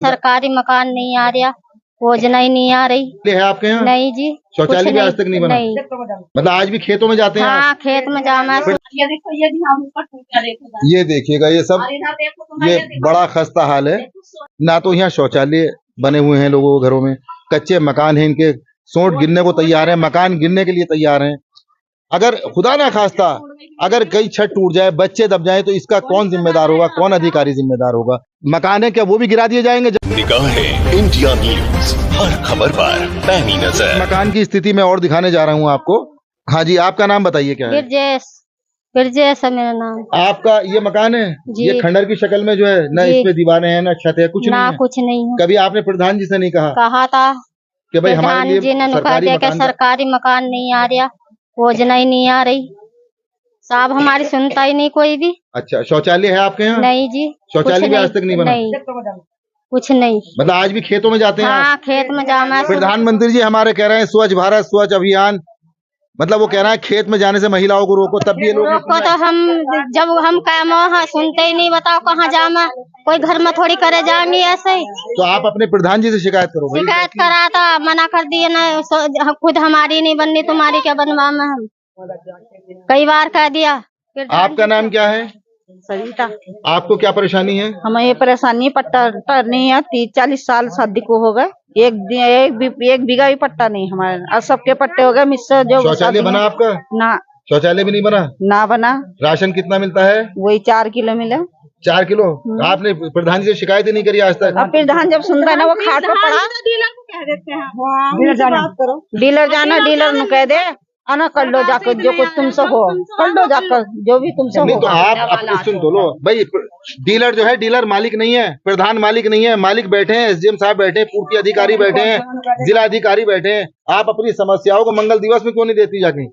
सरकारी मकान नहीं आ रहा, योजना ही नहीं आ रही है आपके यहाँ? नहीं जी, शौचालय भी आज तक नहीं बना? नहीं। मतलब आज भी खेतों में जाते हैं हाँ, आप? खेत में जाना है। ये देखिएगा, ये सब ये बड़ा खस्ता हाल है। ना तो यहाँ शौचालय बने हुए हैं लोगों के घरों में, कच्चे मकान हैं, इनके सोंठ गिरने को तैयार है, मकान गिरने के लिए तैयार हैं। अगर खुदा ना खास्ता अगर कई छत टूट जाए, बच्चे दब जाए, तो इसका कौन जिम्मेदार होगा, कौन अधिकारी जिम्मेदार होगा? मकान है क्या वो भी गिरा दिए जाएंगे? निगाहें इंडिया न्यूज, हर खबर पर पैनी नजर। मकान की स्थिति मैं और दिखाने जा रहा हूँ आपको। हाँ जी, आपका नाम बताइए क्या है? बिरजेश है मेरा नाम। आपका ये मकान है? ये खंडर की शक्ल में जो है, ना इस पे दीवारें हैं, ना छत है, कुछ नहीं है? कुछ नहीं है। कभी आपने प्रधान जी से नहीं कहा था कि भाई हमारे लिए सरकारी मकान नहीं आ रहा, योजना ही नहीं आ रही, साहब हमारी सुनता ही नहीं कोई भी। अच्छा, शौचालय है आपके यहाँ? नहीं जी, शौचालय भी आज तक नहीं बना? नहीं, कुछ नहीं। मतलब आज भी खेतों में जाते हैं? हाँ, खेत में जाना। प्रधानमंत्री जी हमारे कह रहे हैं स्वच्छ भारत स्वच्छ अभियान, मतलब वो कह रहा है खेत में जाने से महिलाओं को रोको, तब भी ये लोग रोको तो हम जब हम सुनते ही नहीं, बताओ कहाँ जाना, कोई घर में थोड़ी करे जाएंगे ऐसे ही। तो आप अपने प्रधान जी से शिकायत करो। शिकायत करा था, मना कर दिए ना, खुद हमारी नहीं बननी, तुम्हारी क्या बनवा में, हम कई बार कह दिया। आपका नाम क्या है? सविता। आपको क्या परेशानी है? हमें ये परेशानी पट्टा नहीं है, 30-40 साल शादी को हो गए, एक बीघा भी पट्टा नहीं हमारे, और सबके पट्टे हो गए मिस्टर। जो शौचालय बना आपका? ना, शौचालय भी नहीं बना? ना बना। राशन कितना मिलता है? वही 4 किलो मिले। 4 किलो? आपने प्रधान जी से शिकायत ही नहीं करी आज तक? अब प्रधान जब सुनता है ना, वो खाट पर पड़ा, डीलर जाना, डीलर नु कह दे आना, कर लो जाकर जो कुछ तुमसे हो, कर लो जाकर जो भी तुमसे हो। तो आप सुन दो लो भाई, डीलर जो है, डीलर मालिक नहीं है, प्रधान मालिक नहीं है, मालिक बैठे हैं, एसडीएम साहब बैठे हैं, पूर्ति अधिकारी बैठे हैं, जिला अधिकारी बैठे हैं। आप अपनी समस्याओं को मंगल दिवस में क्यों नहीं देती जाके?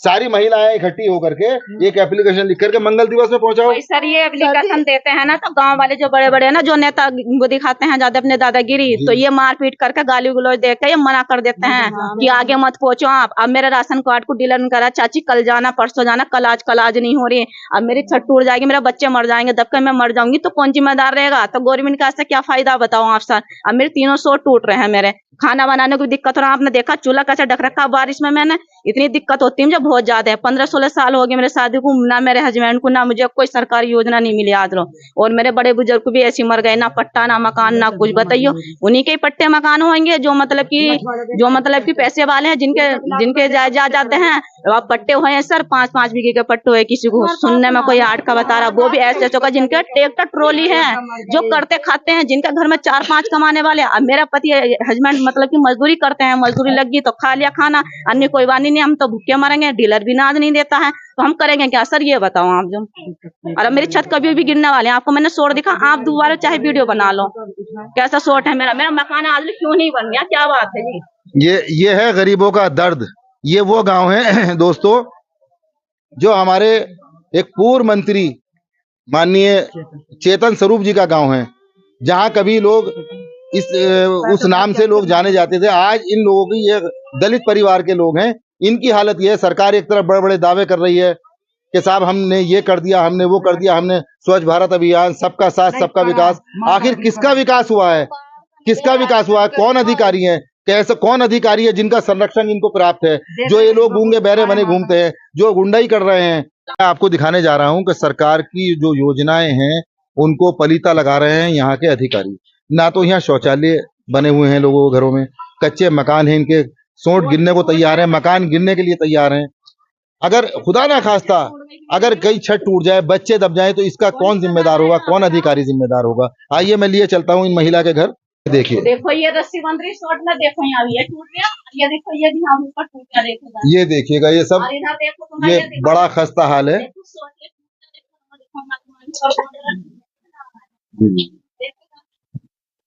सारी महिलाएं इकट्ठी होकर के एक एप्लीकेशन लिख करके मंगल दिवस में पहुंचाओ। सर ये एप्लीकेशन देते हैं ना, तो गांव वाले जो बड़े बड़े हैं ना, जो नेता को दिखाते हैं ज्यादा अपने दादागिरी, तो ये मारपीट करके गाली गलौज देकर ये मना कर देते हैं कि आगे मत पहुंचो आप। अब मेरे राशन कार्ड को डीलर ने करा, चाची कल जाना, परसों जाना, कल आज नहीं हो रही। अब मेरी छत टूट जाएगी, मेरे बच्चे मर जाएंगे, दबकर मैं मर जाऊंगी, तो कौन जिम्मेदार रहेगा? तो गवर्नमेंट का ऐसा क्या फायदा बताओ आप सर? अब मेरे 300 टूट रहे हैं, मेरे खाना बनाने को दिक्कत हो रहा है। आपने देखा चूल्हा कैसे ढक रखा बारिश में, मैंने इतनी दिक्कत होती है मुझे बहुत ज्यादा है। 15-16 साल हो गए मेरे शादी को, ना मेरे हस्बैंड को, ना मुझे कोई सरकारी योजना नहीं मिली आज लो। और मेरे बड़े बुजुर्ग को भी ऐसे मर गए, ना पट्टा ना मकान ना कुछ। बताइए उन्हीं के पट्टे मकान होंगे जो मतलब कि पैसे वाले हैं, जिनके जा जाते हैं अब पट्टे हुए हैं सर, 5-5 बीघे के पट्टे हुए। किसी को सुनने में कोई 8 का बता रहा, वो भी ऐसे होगा जिनके ट्रैक्टर ट्रॉली है, जो करते खाते हैं, जिनके घर में 4-5 कमाने वाले। अब मेरा पति हस्बैंड मतलब कि मजदूरी करते हैं, मजदूरी लगी तो खा लिया खाना, अन्य कोई बात नहीं, हम तो भूखे मरेंगे। डीलर भी नाज नहीं देता है, तो हम करेंगे क्या सर? ये बताओ आप। जो और मेरी छत कभी भी गिरने वाले हैं, आपको मैंने शोर दिखा, आप दोबारा चाहे वीडियो बना लो कैसा शॉट है मेरा मकान आज क्यों नहीं बन गया, क्या बात है जी? ये है गरीबों का दर्द। ये वो गांव है दोस्तों, जो हमारे एक पूर्व मंत्री माननीय चेतन स्वरूप जी का गांव है, जहां कभी लोग उस नाम से लोग जाने जाते थे। आज इन लोगों की, ये दलित परिवार के लोग हैं, इनकी हालत ये है। सरकार एक तरफ बड़े बड़े दावे कर रही है कि साहब हमने ये कर दिया, हमने वो कर दिया, हमने स्वच्छ भारत अभियान, सबका साथ सबका विकास। आखिर किसका विकास हुआ है? किसका विकास हुआ है? कौन अधिकारी है? कैसे कौन अधिकारी है जिनका संरक्षण इनको प्राप्त है? जो ये लोग गूंगे बहरे बने घूमते हैं, जो गुंडाई कर रहे हैं। मैं आपको दिखाने जा रहा हूं कि सरकार की जो योजनाएं हैं उनको पलीता लगा रहे हैं यहाँ के अधिकारी। ना तो यहाँ शौचालय बने हुए हैं लोगों के घरों में, कच्चे मकान हैं, इनके सोंठ गिरने को तैयार है, मकान गिरने के लिए तैयार हैं। अगर खुदा ना खास्ता अगर कई छत टूट जाए, बच्चे दब जाए, तो इसका कौन जिम्मेदार होगा, कौन अधिकारी जिम्मेदार होगा? आइए मैं लिए चलता हूँ इन महिला के घर। देखिए, देखो ये रस्सी बंध रही शॉर्ट में, देखो यहाँ ये टूट गया, ये देखो ये भी यहाँ ऊपर टूट गया, देखो ये देखिएगा, ये सब ये बड़ा खस्ता हाल है।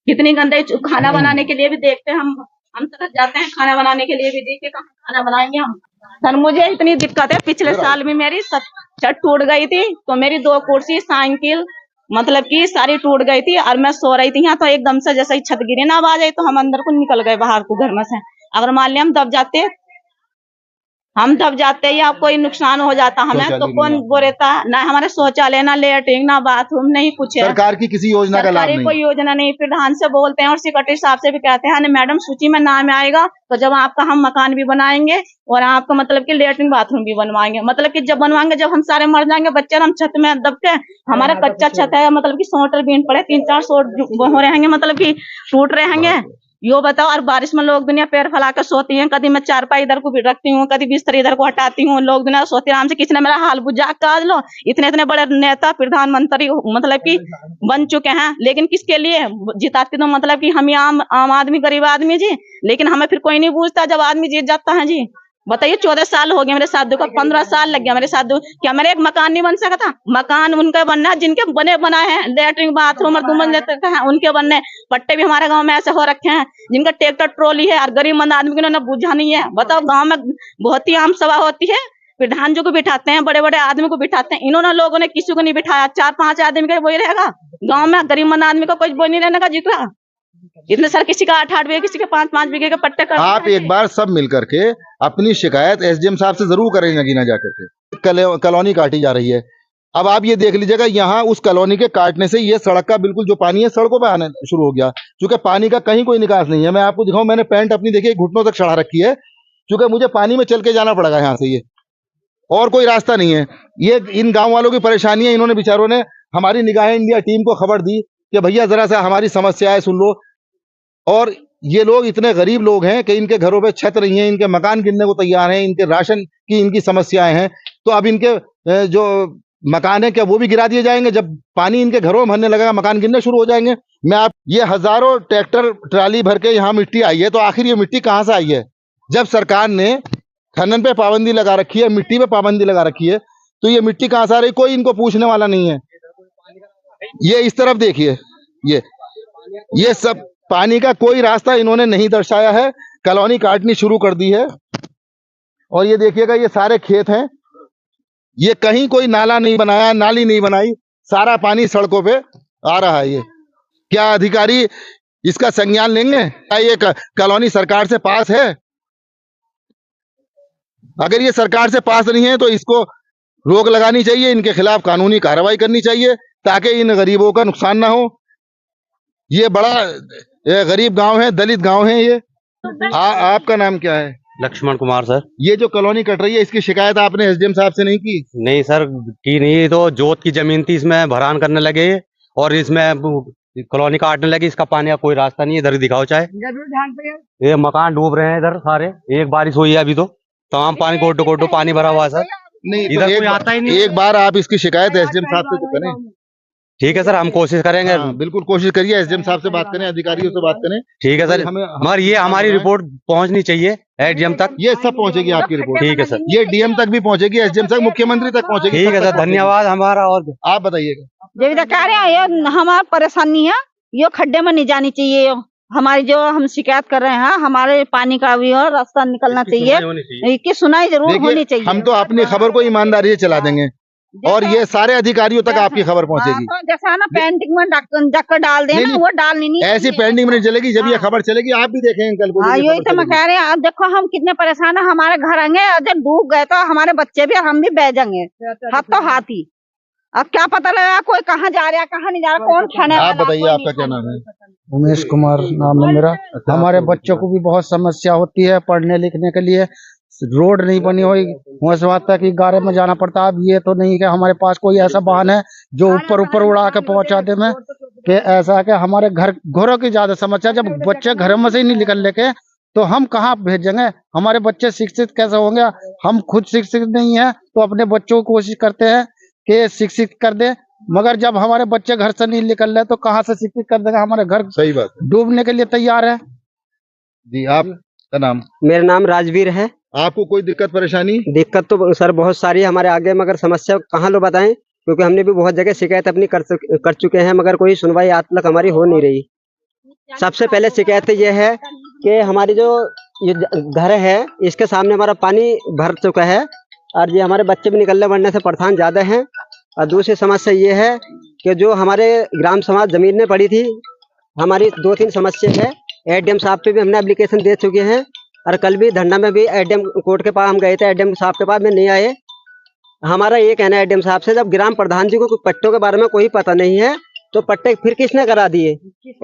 कितनी गंदे खाना बनाने के लिए भी देखते हैं हम तरफ जाते हैं, खाना बनाने के लिए भी देखते, कहाँ खाना बनाएंगे हम? सर मुझे इतनी दिक्कत है, पिछले साल भी मेरी छत टूट गई थी, तो मेरी 2 कुर्सी साइकिल मतलब कि सारी टूट गई थी, और मैं सो रही थी यहाँ, तो एकदम से जैसे ही छत गिरी ना आवाज आई, तो हम अंदर को निकल गए बाहर को घर में से। अगर मान लिया हम दब जाते हम दब जाते हैं या कोई नुकसान हो जाता हमें तो शौचालय कौन नहीं वो रहता, ना हमारे शौचालय, ना लेटरिन, ना बाथरूम, नहीं कुछ है। सरकार की किसी योजना का लाभ सरकारी नहीं। कोई योजना नहीं। प्रधान से बोलते हैं और सेक्रेटरी साहब से भी कहते हैं, "नहीं मैडम, सूची में नाम आएगा तो जब आपका हम मकान भी बनाएंगे और आपका मतलब कि लेटरिन बाथरूम भी बनवाएंगे, मतलब कि जब बनवाएंगे, जब हम सारे मर जाएंगे बच्चे, हम छत में दब के, हमारा कच्चा छत है, मतलब कि सोटर बीन पड़े, 3-4 सोट हो रहेंगे, मतलब कि टूट रहेंगे। यो बताओ, और बारिश में लोग दुनिया पैर फैला कर सोती हैं, कभी मैं चारपाई इधर को भी रखती हूँ, कभी बिस्तर इधर को हटाती हूँ, लोग दुनिया सोते आराम से। किसी ने मेरा हाल बुझा काज लो, इतने इतने बड़े नेता प्रधानमंत्री मतलब कि बन चुके हैं, लेकिन किसके लिए जिताते? तो मतलब कि हम आम आदमी, गरीब आदमी जी, लेकिन हमें फिर कोई नहीं पूछता जब आदमी जीत जाता है जी। बताइए, 14 साल हो गए मेरे साधु को, 15 साल लग गया मेरे साधु। क्या मेरे एक मकान नहीं बन सकता? मकान उनके बनना जिनके बने बनाए हैं, लेटरिन बाथरूम और 2 मंजिल हैं उनके बनने। पट्टे भी हमारे गांव में ऐसे हो रखे हैं जिनका ट्रैक्टर ट्रॉली है और गरीब मंद आदमी को उन्होंने बुझा नहीं है। बताओ, गांव में बहुत ही आम सभा होती है, प्रधान जी को बिठाते हैं, बड़े बड़े आदमी को बिठाते हैं, इन्होंने लोगों ने किसी को नहीं बिठाया। 4-5 आदमी का वही रहेगा गांव में, गरीब मंद आदमी को कुछ बोल नहीं रहने का जिक्र। इतने सर किसी का 8-8 बीघे, किसी के 5-5 बीघे के पट्टे कर। आप एक बार सब मिल करके अपनी शिकायत एसडीएम साहब से जरूर करें, नगीना जाकर के। कॉलोनी काटी जा रही है। अब आप ये देख लीजिएगा, यहाँ उस कॉलोनी के काटने से ये सड़क का बिल्कुल जो पानी है सड़कों पे आने शुरू हो गया, क्योंकि पानी का कहीं कोई निकास नहीं है। मैं आपको दिखाऊं, मैंने पैंट अपनी देखिए घुटनों तक चढ़ा रखी है, क्योंकि मुझे पानी में चल के जाना पड़ेगा यहाँ से, ये और कोई रास्ता नहीं है। ये इन गांव वालों की परेशानी है। इन्होंने बेचारों ने हमारी निगाहें इंडिया टीम को खबर दी कि भैया जरा सा हमारी समस्याएं सुन लो। और ये लोग इतने गरीब लोग हैं कि इनके घरों पे छत नहीं है, इनके मकान गिरने को तैयार हैं, इनके राशन की इनकी समस्याएं हैं। तो अब इनके जो मकान है क्या वो भी गिरा दिए जाएंगे? जब पानी इनके घरों में भरने लगेगा, मकान गिरने शुरू हो जाएंगे। ये हजारों ट्रैक्टर ट्राली भर के यहाँ मिट्टी आई है, तो आखिर ये मिट्टी कहाँ से आई है? जब सरकार ने खनन पे पाबंदी लगा रखी है, मिट्टी पे पाबंदी लगा रखी है, तो ये मिट्टी कहाँ से आ रही? कोई इनको पूछने वाला नहीं है। ये इस तरफ देखिए, ये सब पानी का कोई रास्ता इन्होंने नहीं दर्शाया है, कॉलोनी काटनी शुरू कर दी है। और ये देखिएगा, ये सारे खेत हैं, ये कहीं कोई नाला नहीं बनाया, नाली नहीं बनाई, सारा पानी सड़कों पे आ रहा है। ये क्या अधिकारी इसका संज्ञान लेंगे? क्या ये कॉलोनी सरकार से पास है? अगर ये सरकार से पास नहीं है तो इसको रोक लगानी चाहिए, इनके खिलाफ कानूनी कार्रवाई करनी चाहिए, ताकि इन गरीबों का नुकसान ना हो। ये बड़ा गरीब गांव है, दलित गांव है ये। आपका नाम क्या है? लक्ष्मण कुमार सर। ये जो कॉलोनी कट रही है, इसकी शिकायत आपने एसडीएम साहब से नहीं की? नहीं सर, की नहीं। तो जोत की जमीन थी, इसमें भरान करने लगे और इसमें कॉलोनी काटने लगी। इसका पानी का कोई रास्ता नहीं है, इधर दिखाओ चाहे। ये मकान डूब रहे हैं इधर सारे, एक बारिश हुई है अभी तो तमाम पानी गोटो गोटो पानी भरा हुआ है सर। नहीं, इधर तो कोई आता ही नहीं। एक बार आप इसकी शिकायत एसडीएम साहब से तो करें। ठीक है सर, हम कोशिश करेंगे। बिल्कुल कोशिश करिए, एसडीएम साहब से बात करें, अधिकारियों से बात करें। ठीक है सर, मगर ये हमारी रिपोर्ट पहुंचनी चाहिए एसडीएम तक। ये सब पहुंचेगी आपकी रिपोर्ट। ठीक है सर, ये डीएम तक भी पहुंचेगी, एसडीएम तक, मुख्यमंत्री तक पहुंचेगी। ठीक है सर, धन्यवाद। हमारा और आप बताइएगा। ये कह रहे हैं, ये हमारी परेशानी है, ये खड्डे में नहीं जानी चाहिए। हमारी जो हम शिकायत कर रहे हैं, हमारे पानी का भी और रास्ता निकलना चाहिए, इसकी सुनाई जरूर होनी चाहिए। हम तो अपनी खबर को ईमानदारी से चला देंगे और ये सारे अधिकारियों तक आपकी खबर पहुंचेगी। तो जैसा ना पेंटिंग में जाकर डाल देना, वो डालनी नहीं। ऐसी पेंडिंग में नहीं चलेगी, जब ये खबर चलेगी आप भी देखेंगे कल को। यही तो मैं कह रहे हैं। देखो हम कितने परेशान है, हमारे घर आएंगे जब डूब गए तो हमारे बच्चे भी, हम भी बह जाएंगे हाथ तो हाथ ही। अब क्या पता लगा कोई कहाँ जा रहा है, कहाँ नहीं जा रहा, कौन खाने। आप बताइए, आपका क्या नाम है? उमेश कुमार नाम है मेरा। हमारे बच्चों को भी बहुत समस्या होती है पढ़ने लिखने के लिए। रोड नहीं बनी हुई, वैसे बात है कि गाड़ी में जाना पड़ता है। अब ये तो नहीं कि हमारे पास कोई ऐसा वाहन है जो ऊपर उड़ा के पहुंचा दे में, कि ऐसा है कि हमारे घरों की ज्यादा समस्या। जब बच्चे घर में से ही नहीं निकल लेके तो हम कहाँ भेजेंगे? हमारे बच्चे शिक्षित कैसे होंगे? हम खुद शिक्षित नहीं है तो अपने बच्चों को कोशिश करते हैं कि शिक्षित कर दे, मगर जब हमारे बच्चे घर से नहीं निकल रहे तो कहाँ से शिक्षित कर देगा? हमारे घर सही बात है, डूबने के लिए तैयार है। जी आपका नाम? मेरा नाम राजवीर है। आपको कोई दिक्कत परेशानी? दिक्कत तो सर बहुत सारी है हमारे आगे, मगर समस्या कहाँ लो बताएं, क्योंकि हमने भी बहुत जगह शिकायत अपनी कर चुके हैं, मगर कोई सुनवाई आज तक हमारी हो नहीं रही। सबसे पहले शिकायत ये है कि हमारी जो ये घर है इसके सामने हमारा पानी भर चुका है और ये हमारे बच्चे भी निकलने बढ़ने से परेशान ज्यादा हैं। और दूसरी समस्या ये है कि जो हमारे ग्राम समाज जमीनें पड़ी थी, हमारी 2-3 समस्या है। एडीएम साहब पे भी हमने एप्लीकेशन दे चुके हैं और कल भी धरना में भी एडीएम कोर्ट के पास हम गए थे, एडीएम साहब के पास में नहीं आए। हमारा ये कहना है एडीएम साहब से, जब ग्राम प्रधान जी को पट्टों के बारे में कोई पता नहीं है तो पट्टे फिर किसने करा दिए?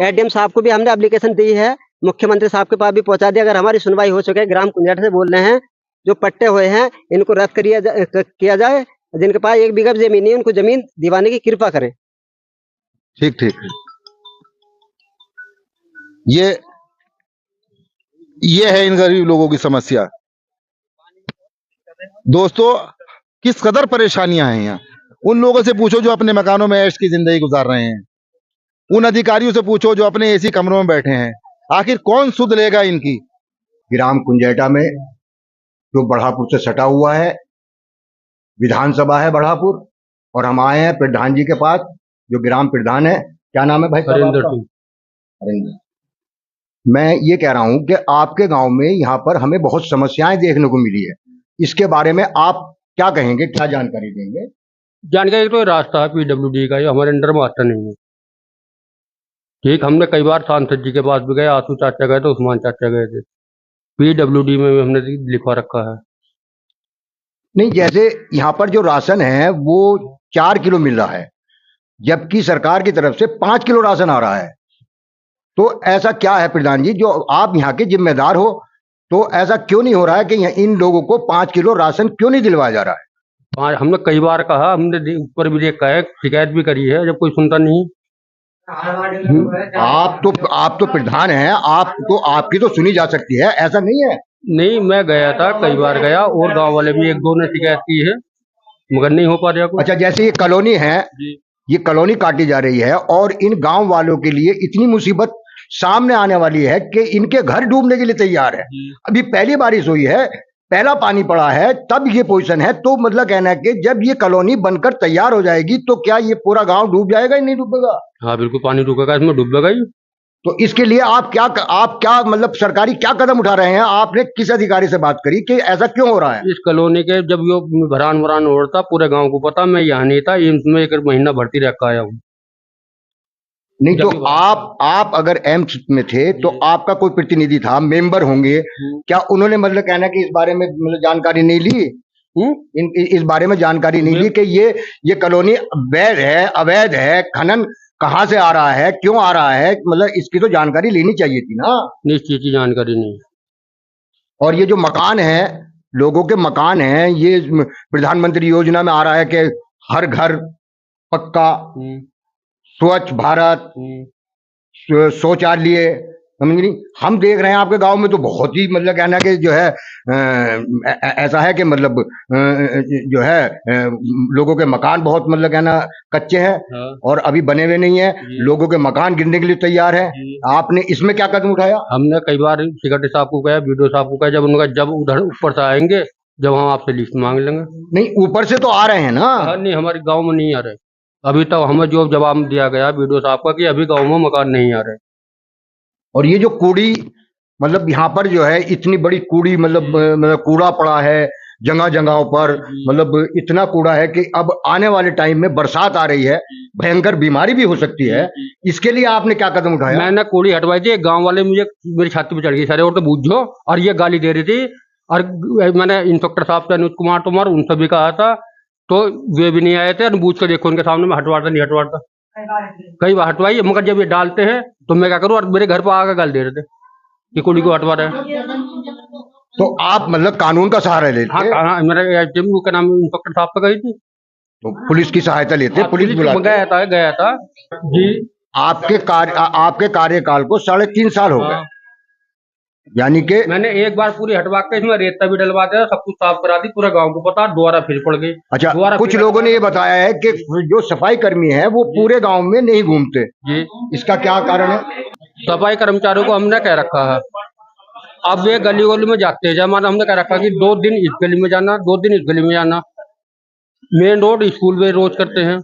एडीएम साहब को भी हमने एप्लीकेशन दी है, मुख्यमंत्री साहब के पास भी पहुंचा दिया। अगर हमारी सुनवाई हो सके, ग्राम कुंजाट से बोल रहे हैं, जो पट्टे हुए हैं इनको रद्द किया जाए। जिनके पास 1 बीघा जमीन नहीं है उनको जमीन दिवाने की कृपा करें। ठीक ठीक। ये है इन गरीब लोगों की समस्या। दोस्तों, किस कदर परेशानियां हैं यहाँ। उन लोगों से पूछो जो अपने मकानों में ऐश की जिंदगी गुजार रहे हैं, उन अधिकारियों से पूछो जो अपने एसी कमरों में बैठे हैं। आखिर कौन सुध लेगा इनकी। ग्राम कुंजेटा में जो बढ़ापुर से सटा हुआ है, विधानसभा है बढ़ापुर, और हम आए हैं प्रधान जी के पास, जो ग्राम प्रधान है, क्या नाम है भाई? हरिंदर। मैं ये कह रहा हूं कि आपके गांव में यहाँ पर हमें बहुत समस्याएं देखने को मिली है, इसके बारे में आप क्या कहेंगे, क्या जानकारी देंगे? जानकारी तो रास्ता है PWD का, ये हमारे अंडर में आता नहीं है। ठीक, हमने कई बार सांसद जी के पास भी गए, आंसू चाचा गए थे, उस्मान चाचा गए थे, PWD में भी हमने लिखवा रखा है। नहीं, जैसे यहाँ पर जो राशन है वो 4 किलो मिल रहा है, जबकि सरकार की तरफ से 5 किलो राशन आ रहा है। तो ऐसा क्या है प्रधान जी, जो आप यहाँ के जिम्मेदार हो, तो ऐसा क्यों नहीं हो रहा है कि इन लोगों को 5 किलो राशन क्यों नहीं दिलवाया जा रहा है? हमने कई बार कहा, हमने ऊपर भी देखा है, शिकायत भी करी है, जब कोई सुनता नहीं। आप तो प्रधान हैं, आपकी तो सुनी जा सकती है, ऐसा नहीं है? नहीं, मैं गया था, कई बार गया, और गांव वाले भी 1-2 ने शिकायत की है, मगर नहीं हो पा रहा कुछ। अच्छा, जैसे ये कॉलोनी है, ये कॉलोनी काटी जा रही है और इन गांव वालों के लिए इतनी मुसीबत सामने आने वाली है कि इनके घर डूबने के लिए तैयार है। अभी पहली बारिश हुई है, पहला पानी पड़ा है, तब ये पोजीशन है। तो मतलब कहना है कि जब ये कॉलोनी बनकर तैयार हो जाएगी तो क्या ये पूरा गांव डूब जाएगा या नहीं डूबेगा? हाँ बिल्कुल, पानी रुकेगा, इसमें डूबेगा ही। तो इसके लिए आप क्या मतलब सरकारी क्या कदम उठा रहे हैं? आपने किस अधिकारी से बात करी कि ऐसा क्यों हो रहा है? इस कॉलोनी के जब ये भरान हो रहा था, पूरे गांव को पता, मैं यहाँ नहीं था, इसमें 1 महीना भर्ती रह के आया हूँ। नहीं, तो आप अगर एम्स में थे तो आपका कोई प्रतिनिधि था, मेंबर होंगे, क्या उन्होंने मतलब कहना कि इस बारे में मतलब जानकारी नहीं ली? इस बारे में जानकारी नहीं ली कि ये कॉलोनी अवैध है, खनन कहाँ से आ रहा है, क्यों आ रहा है, मतलब इसकी तो जानकारी लेनी चाहिए थी ना? निश्चित की जानकारी नहीं। और ये जो मकान है, लोगों के मकान हैं, ये प्रधानमंत्री योजना में आ रहा है कि हर घर पक्का, स्वच्छ भारत, शौचालय, समझ नहीं। हम देख रहे हैं आपके गांव में तो बहुत ही मतलब कहना कि जो है ऐसा है कि मतलब जो है लोगों के मकान बहुत मतलब कहना कच्चे हैं और अभी बने हुए नहीं है, लोगों के मकान गिरने के लिए तैयार है। आपने इसमें क्या कदम उठाया? हमने कई बार सेक्रेटरी साहब को कहा, BDO साहब को कहा, जब उधर ऊपर से आएंगे जब हम आपसे लिस्ट मांग लेंगे। नहीं, ऊपर से तो आ रहे हैं ना? नहीं, हमारे गाँव में नहीं आ रहे अभी तक। हमें जो जवाब दिया गया BDO साहब का कि अभी गाँव में मकान नहीं आ रहे। और ये जो कूड़ी मतलब यहाँ पर जो है इतनी बड़ी कूड़ी मतलब कूड़ा पड़ा है जगह जगहों पर, मतलब इतना कूड़ा है कि अब आने वाले टाइम में बरसात आ रही है, भयंकर बीमारी भी हो सकती है। इसके लिए आपने क्या कदम उठाया? मैंने कूड़ी हटवाई थी, गांव वाले मुझे मेरी छाती पे चढ़ गई, सारे और तो बूझो, और ये गाली दे रही थी। और मैंने इंस्पेक्टर साहब से अनुज कुमार तोमर उनसे भी कहा था, तो वे भी नहीं आए थे। बूझ कर देखो उनके सामने में हटवाता नहीं हटवाता, कई बार हटवाई, मगर जब ये डालते हैं तो मैं क्या करूँ, और मेरे घर पर आकर गाल दे रहे थे कि कुड़ी को हटवा रहे हैं। तो आप मतलब कानून का सहारा लेते? हाँ, मेरा का नाम इंस्पेक्टर साहब पे गई थी, तो पुलिस की सहायता लेते? पुलिस गया था जी। आपके कार्यकाल को 3.5 साल हो गए, यानी कि मैंने एक बार पूरी हटवा के इसमें रेता भी डलवा दिया, सब कुछ साफ करा दी, पूरा गांव को पता, दोबारा फिर पड़ गई। अच्छा, कुछ लोगों ने ये बताया है कि जो सफाई कर्मी है वो पूरे गांव में नहीं घूमते जी, इसका क्या कारण है? सफाई कर्मचारियों को हमने कह रखा है, अब ये गली गली में जाते हैं, जमाना हमने कह रखा कि 2 दिन इस गली में जाना, 2 दिन इस गली में जाना, मेन रोड स्कूल में रोज करते हैं।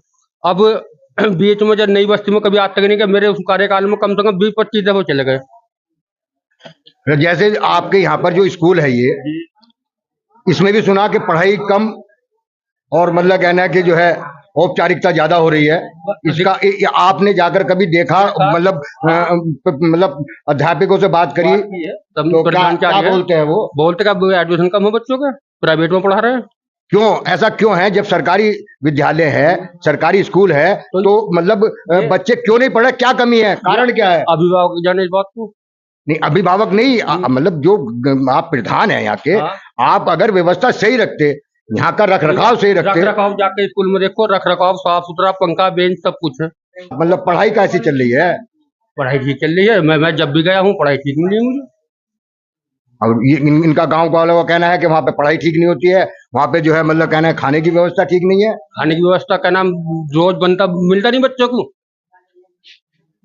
अब बीच में जब नई बस्ती में कभी आज तक नहीं कि मेरे उस कार्यकाल में कम से कम 20-25 दफे चले गए। जैसे आपके यहाँ पर जो स्कूल है ये, इसमें भी सुना कि पढ़ाई कम और मतलब कहना है कि जो है औपचारिकता ज्यादा हो रही है। इसका आपने जाकर कभी देखा, मतलब अध्यापकों से बात करी तो क्या बोलते हैं? वो बोलते का एडमिशन कम हो बच्चों का, प्राइवेट में पढ़ा रहे हैं। क्यों ऐसा क्यों है? जब सरकारी विद्यालय है, सरकारी स्कूल है, तो मतलब बच्चे क्यों नहीं पढ़े? क्या कमी है? कारण क्या है? अभिभावक जाने इस बात को। नहीं, अभिभावक नहीं, मतलब जो आप प्रधान है यहाँ के, आप अगर व्यवस्था सही रखते, यहाँ का रख रखाव सही रखते, रख रखाव जाके स्कूल में देखो, रख रखाव साफ सुथरा, पंखा बेंच सब कुछ है। मतलब पढ़ाई कैसी चल रही है? पढ़ाई ठीक चल रही है। मैं जब भी गया हूँ पढ़ाई ठीक मिली है मुझे। और ये इनका गांव वालों का कहना है कि वहाँ पे पढ़ाई ठीक नहीं होती है, वहाँ पे जो है मतलब कहना है खाने की व्यवस्था ठीक नहीं है। खाने की व्यवस्था का नाम रोज बनता मिलता नहीं बच्चों को।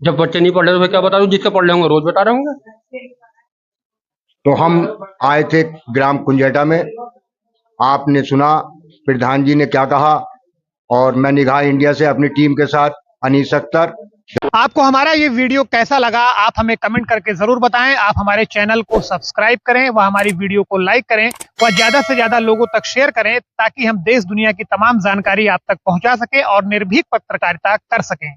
जब बच्चे नहीं पढ़ रहे तो क्या बता दूं, जिससे पढ़ रहे होंगे रोज बता रहे होंगे। तो हम आए थे ग्राम कुंजेटा में, आपने सुना प्रधान जी ने क्या कहा, और मैं निगाह इंडिया से अपनी टीम के साथ अनीस अख्तर। आपको हमारा ये वीडियो कैसा लगा आप हमें कमेंट करके जरूर बताएं। आप हमारे चैनल को सब्सक्राइब करें व हमारी वीडियो को लाइक करें व ज्यादा से ज्यादा लोगों तक शेयर करें, ताकि हम देश दुनिया की तमाम जानकारी आप तक पहुंचा सके और निर्भीक पत्रकारिता कर सकें।